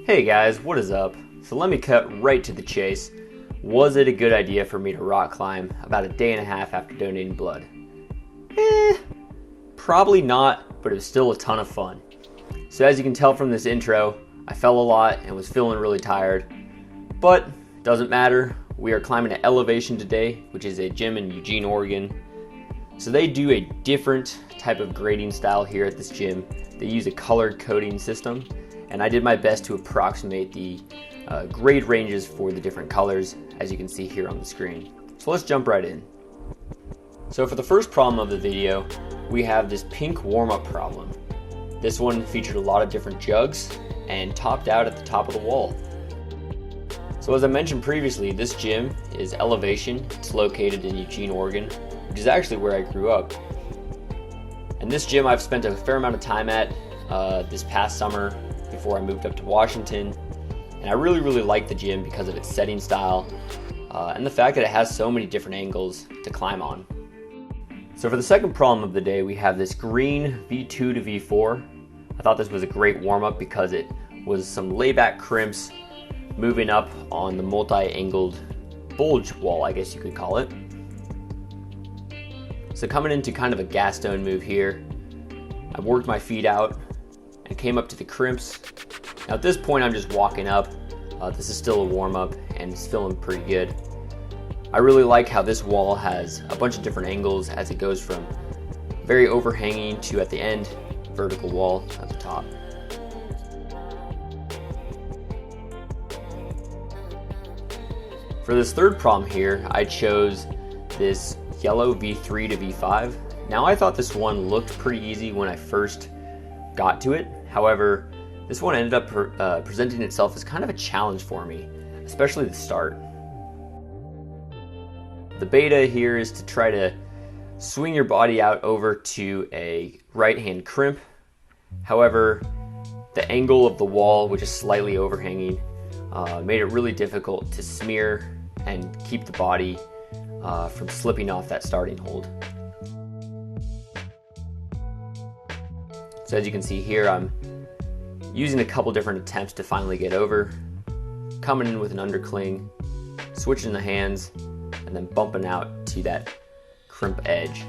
Hey guys, what is up? So let me cut right to the chase. Was it a good idea for me to rock climb about a day and a half after donating blood? Probably not, but it was still a ton of fun. So as you can tell from this intro, I fell a lot and was feeling really tired. But doesn't matter, we are climbing at Elevation today, which is a gym in Eugene, Oregon. So they do a different type of grading style here at this gym. They use a colored coding system, and I did my best to approximate the grade ranges for the different colors, as you can see here on the screen. So let's jump right in. So for the first problem of the video, we have this pink warm-up problem. This one featured a lot of different jugs and topped out at the top of the wall. So as I mentioned previously, this gym is Elevation. It's located in Eugene, Oregon, which is actually where I grew up. And this gym I've spent a fair amount of time at this past summer before I moved up to Washington. And I really like the gym because of its setting style and the fact that it has so many different angles to climb on. So for the second problem of the day, we have this green V2 to V4. I thought this was a great warm-up because it was some layback crimps moving up on the multi-angled bulge wall, I guess you could call it. So coming into kind of a gas stone move here, I worked my feet out and came up to the crimps. Now at this point I'm just walking up. This is still a warm-up and it's feeling pretty good. I really like how this wall has a bunch of different angles as it goes from very overhanging to, at the end, vertical wall at the top. For this third problem here, I chose this yellow V3 to V5. Now I thought this one looked pretty easy when I first got to it. However, this one ended up presenting itself as kind of a challenge for me, especially the start. The beta here is to try to swing your body out over to a right hand crimp. However, the angle of the wall, which is slightly overhanging, made it really difficult to smear and keep the body from slipping off that starting hold. So as you can see here, I'm using a couple different attempts to finally get over, coming in with an undercling, switching the hands, and then bumping out to that crimp edge.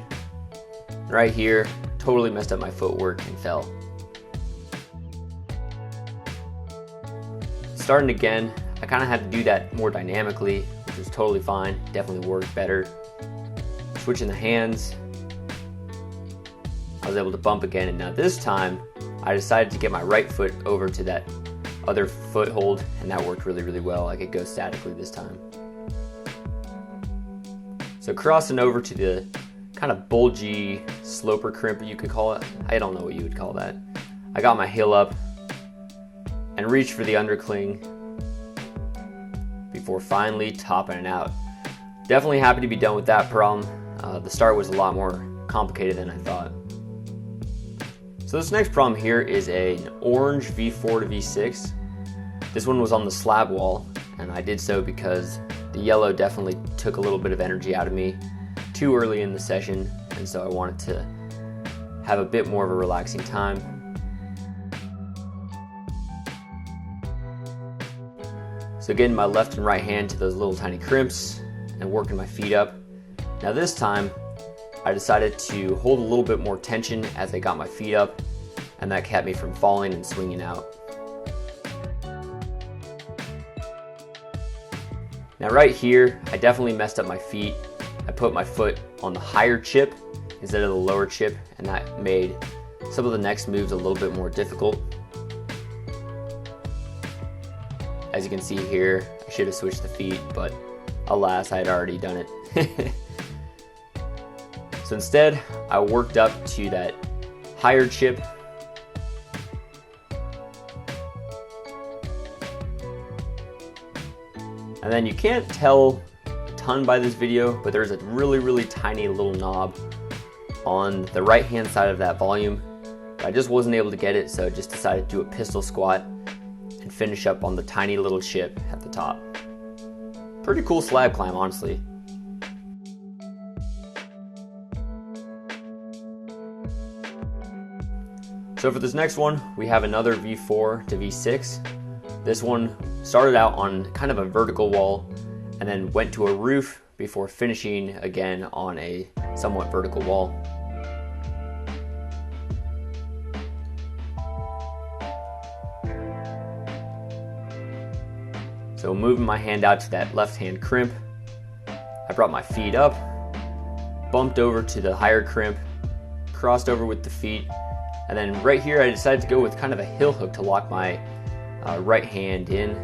Right here, totally messed up my footwork and fell. Starting again, I kind of had to do that more dynamically, which was totally fine, definitely worked better. Switching the hands, I was able to bump again, and now this time I decided to get my right foot over to that other foothold, and that worked really well. I could go statically this time. So crossing over to the kind of bulgy sloper crimp, you could call it. I don't know what you would call that. I got my heel up and reached for the undercling before finally topping it out. Definitely happy to be done with that problem. The start was a lot more complicated than I thought. So this next problem here is an orange V4 to V6. This one was on the slab wall, and I did so because the yellow definitely took a little bit of energy out of me too early in the session, and so I wanted to have a bit more of a relaxing time. So getting my left and right hand to those little tiny crimps and working my feet up. Now this time, I decided to hold a little bit more tension as I got my feet up, and that kept me from falling and swinging out. Now right here, I definitely messed up my feet. I put my foot on the higher chip instead of the lower chip, and that made some of the next moves a little bit more difficult. As you can see here, I should have switched the feet, but alas, I had already done it. So instead, I worked up to that higher chip. And then you can't tell a ton by this video, but there's a really tiny little knob on the right hand side of that volume. I just wasn't able to get it, so I just decided to do a pistol squat and finish up on the tiny little chip at the top. Pretty cool slab climb, honestly. So for this next one, we have another V4 to V6. This one started out on kind of a vertical wall and then went to a roof before finishing again on a somewhat vertical wall. So moving my hand out to that left-hand crimp, I brought my feet up, bumped over to the higher crimp, crossed over with the feet, and then right here I decided to go with kind of a heel hook to lock my right hand in.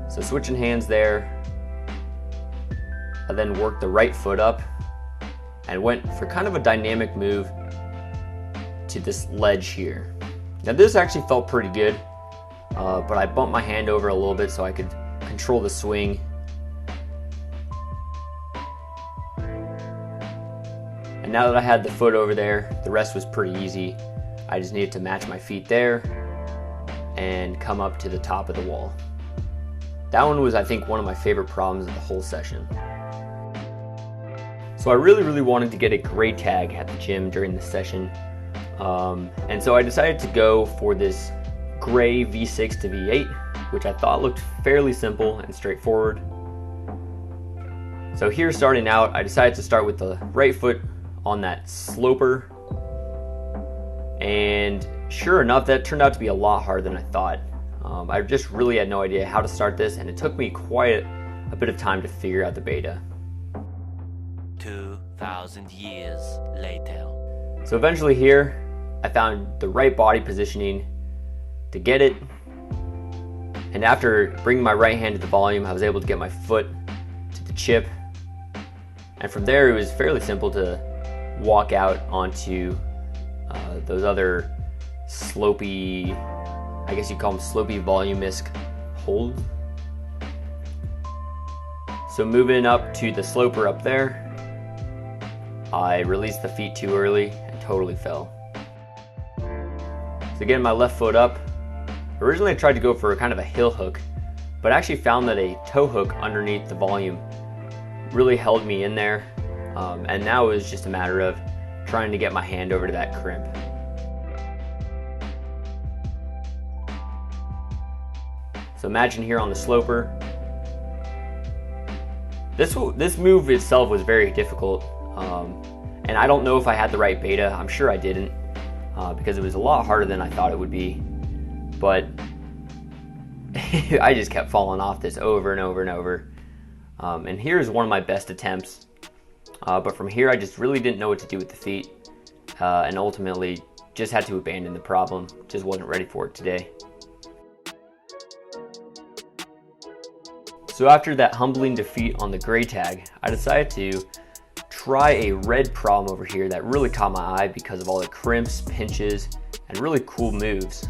So switching hands there, I then worked the right foot up and went for kind of a dynamic move to this ledge here. Now this actually felt pretty good, but I bumped my hand over a little bit so I could control the swing. And now that I had the foot over there, the rest was pretty easy. I just needed to match my feet there and come up to the top of the wall. That one was, I think, one of my favorite problems of the whole session. So I really wanted to get a gray tag at the gym during this session. And so I decided to go for this gray V6 to V8, which I thought looked fairly simple and straightforward. So here, starting out, I decided to start with the right foot on that sloper. And sure enough, that turned out to be a lot harder than I thought. I just really had no idea how to start this, and it took me quite a bit of time to figure out the beta. 2,000 years later. So eventually here, I found the right body positioning to get it. And after bringing my right hand to the volume, I was able to get my foot to the chip. And from there, it was fairly simple to walk out onto those other slopey, I guess you'd call them slopey volume-esque holds. So moving up to the sloper up there, I released the feet too early and totally fell. So getting my left foot up, originally I tried to go for kind of a heel hook, but I actually found that a toe hook underneath the volume really held me in there. And now it was just a matter of trying to get my hand over to that crimp. So imagine here on the sloper. This move itself was very difficult, and I don't know if I had the right beta. I'm sure I didn't, because it was a lot harder than I thought it would be. But I just kept falling off this over and over and over. And here's one of my best attempts. But from here, I just really didn't know what to do with the feet, and ultimately just had to abandon the problem. Just wasn't ready for it today. So after that humbling defeat on the gray tag, I decided to try a red problem over here that really caught my eye because of all the crimps, pinches, and really cool moves.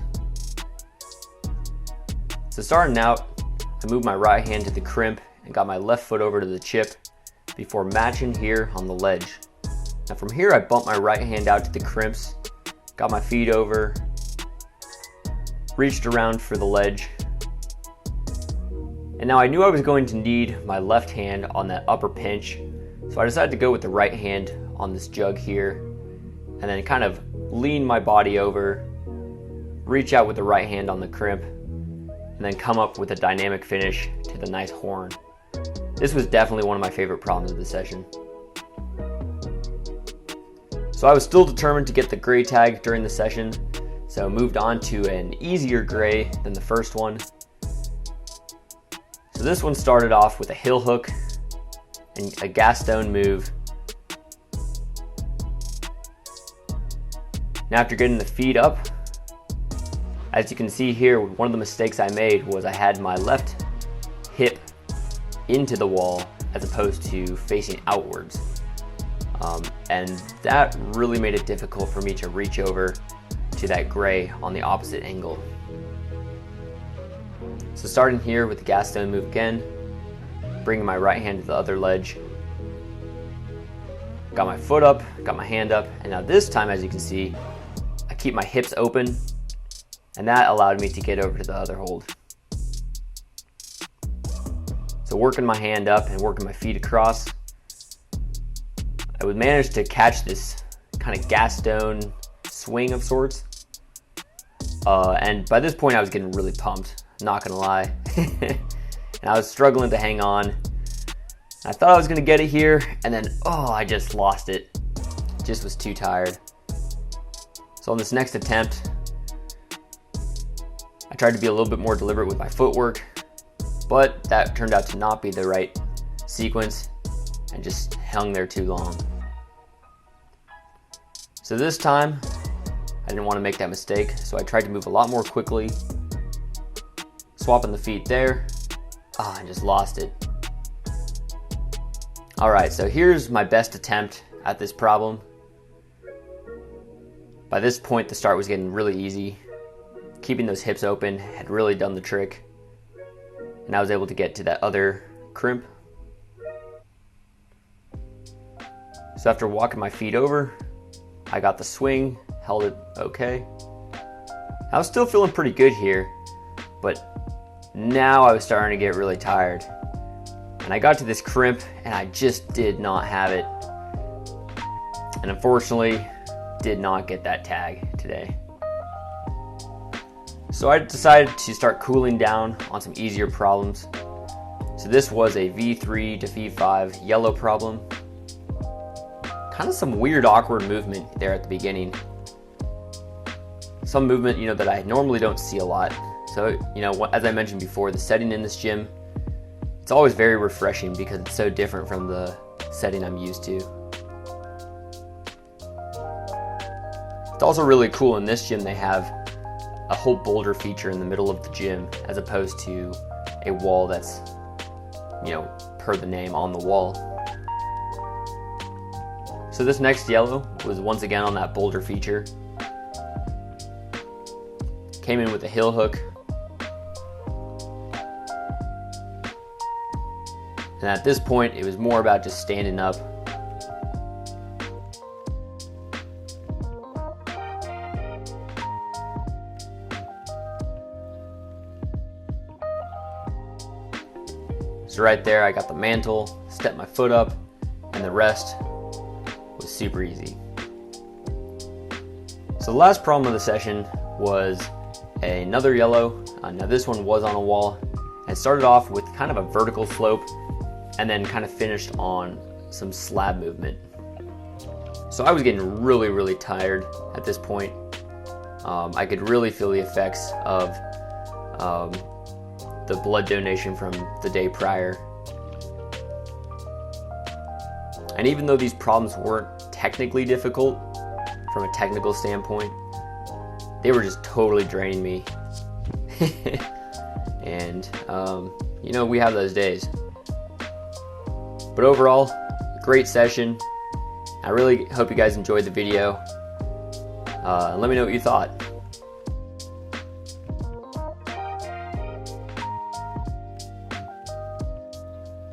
So starting out, I moved my right hand to the crimp and got my left foot over to the chip before matching here on the ledge. Now from here, I bumped my right hand out to the crimps, got my feet over, reached around for the ledge. And now I knew I was going to need my left hand on that upper pinch, so I decided to go with the right hand on this jug here, and then kind of lean my body over, reach out with the right hand on the crimp, and then come up with a dynamic finish to the nice horn. This was definitely one of my favorite problems of the session. So I was still determined to get the gray tag during the session, so I moved on to an easier gray than the first one. So this one started off with a heel hook and a Gaston move. Now after getting the feet up, as you can see here, one of the mistakes I made was I had my left hip into the wall as opposed to facing outwards. And that really made it difficult for me to reach over to that gray on the opposite angle. So starting here with the Gaston move again, bringing my right hand to the other ledge, got my foot up, got my hand up, and now this time, as you can see, I keep my hips open, and that allowed me to get over to the other hold. So working my hand up and working my feet across, I would manage to catch this kind of Gaston swing of sorts. And by this point I was getting really pumped, not gonna lie. And I was struggling to hang on. I thought I was gonna get it here, and then I just lost it. Just was too tired. So on this next attempt, I tried to be a little bit more deliberate with my footwork, but that turned out to not be the right sequence and just hung there too long. So this time, I didn't want to make that mistake, so I tried to move a lot more quickly, swapping the feet there. I just lost it. Alright, so here's my best attempt at this problem. By this point, the start was getting really easy. Keeping those hips open had really done the trick. And I was able to get to that other crimp. So after walking my feet over, I got the swing, held it okay. I was still feeling pretty good here, but now I was starting to get really tired. And I got to this crimp and I just did not have it. And unfortunately, did not get that tag today. So I decided to start cooling down on some easier problems. So this was a V3 to V5 yellow problem. Kind of some weird awkward movement there at the beginning. Some movement, that I normally don't see a lot. So, as I mentioned before, the setting in this gym, it's always very refreshing because it's so different from the setting I'm used to. It's also really cool in this gym they have a whole boulder feature in the middle of the gym as opposed to a wall that's, per the name, on the wall. So this next yellow was once again on that boulder feature. Came in with a heel hook. And at this point, it was more about just standing up. So right there, I got the mantle, stepped my foot up, and the rest was super easy. So the last problem of the session was another yellow. Now this one was on a wall. It started off with kind of a vertical slope and then kind of finished on some slab movement. So I was getting really, really tired at this point. I could really feel the effects of the blood donation from the day prior. And even though these problems weren't technically difficult from a technical standpoint, they were just totally draining me. And we have those days. But overall, great session. I really hope you guys enjoyed the video. Let me know what you thought.